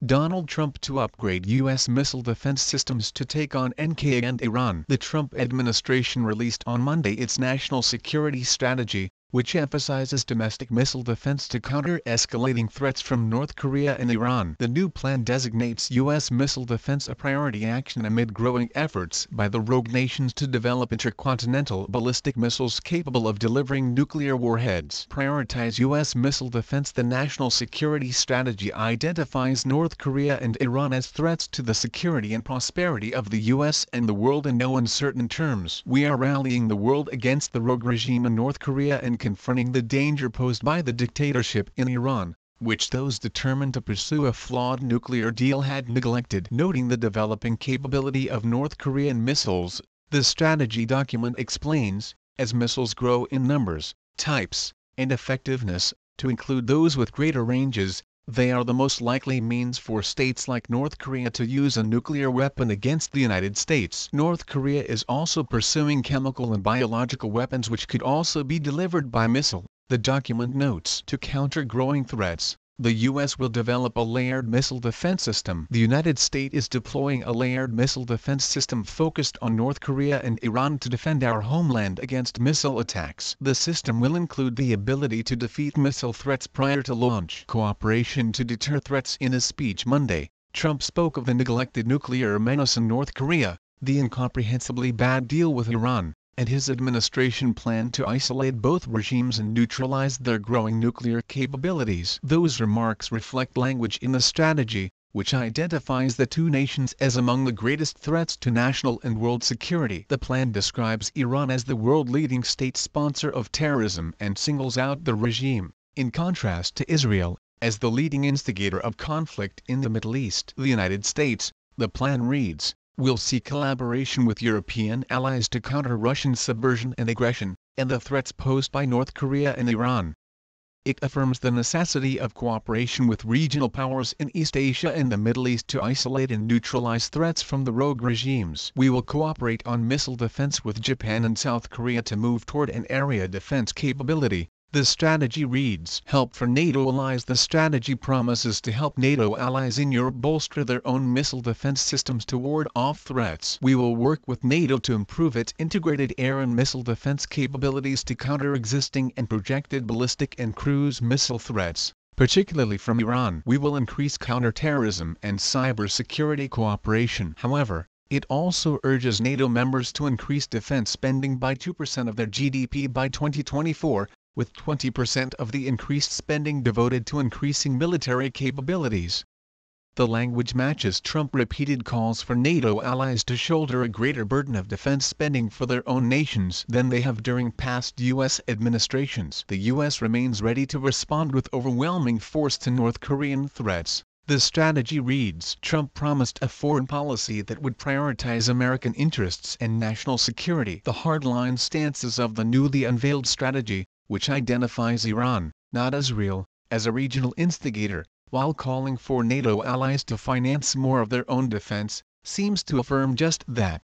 Donald Trump to upgrade U.S. missile defense systems to take on NK and Iran. The Trump administration released on Monday its national security strategy, which emphasizes domestic missile defense to counter escalating threats from North Korea and Iran. The new plan designates U.S. missile defense a priority action amid growing efforts by the rogue nations to develop intercontinental ballistic missiles capable of delivering nuclear warheads. Prioritize U.S. missile defense. The national security strategy identifies North Korea and Iran as threats to the security and prosperity of the U.S. and the world in no uncertain terms. We are rallying the world against the rogue regime in North Korea and confronting the danger posed by the dictatorship in Iran, which those determined to pursue a flawed nuclear deal had neglected. Noting the developing capability of North Korean missiles, the strategy document explains, as missiles grow in numbers, types, and effectiveness, to include those with greater ranges, they are the most likely means for states like North Korea to use a nuclear weapon against the United States. North Korea is also pursuing chemical and biological weapons which could also be delivered by missile. The document notes, to counter growing threats, the U.S. will develop a layered missile defense system. The United States is deploying a layered missile defense system focused on North Korea and Iran to defend our homeland against missile attacks. The system will include the ability to defeat missile threats prior to launch. Cooperation to deter threats. In a speech Monday, Trump spoke of the neglected nuclear menace in North Korea, the incomprehensibly bad deal with Iran, and his administration planned to isolate both regimes and neutralize their growing nuclear capabilities. Those remarks reflect language in the strategy, which identifies the two nations as among the greatest threats to national and world security. The plan describes Iran as the world-leading state sponsor of terrorism and singles out the regime, in contrast to Israel, as the leading instigator of conflict in the Middle East. The United States, the plan reads, will seek collaboration with European allies to counter Russian subversion and aggression, and the threats posed by North Korea and Iran. It affirms the necessity of cooperation with regional powers in East Asia and the Middle East to isolate and neutralize threats from the rogue regimes. We will cooperate on missile defense with Japan and South Korea to move toward an area defense capability. The strategy reads, help for NATO allies. The strategy promises to help NATO allies in Europe bolster their own missile defense systems to ward off threats. We will work with NATO to improve its integrated air and missile defense capabilities to counter existing and projected ballistic and cruise missile threats, particularly from Iran. We will increase counterterrorism and cybersecurity cooperation. However, it also urges NATO members to increase defense spending by 2% of their GDP by 2024, with 20% of the increased spending devoted to increasing military capabilities. The language matches Trump's repeated calls for NATO allies to shoulder a greater burden of defense spending for their own nations than they have during past U.S. administrations. The U.S. remains ready to respond with overwhelming force to North Korean threats. The strategy reads, Trump promised a foreign policy that would prioritize American interests and national security. The hardline stances of the newly unveiled strategy, which identifies Iran, not Israel, as a regional instigator, while calling for NATO allies to finance more of their own defense, seems to affirm just that.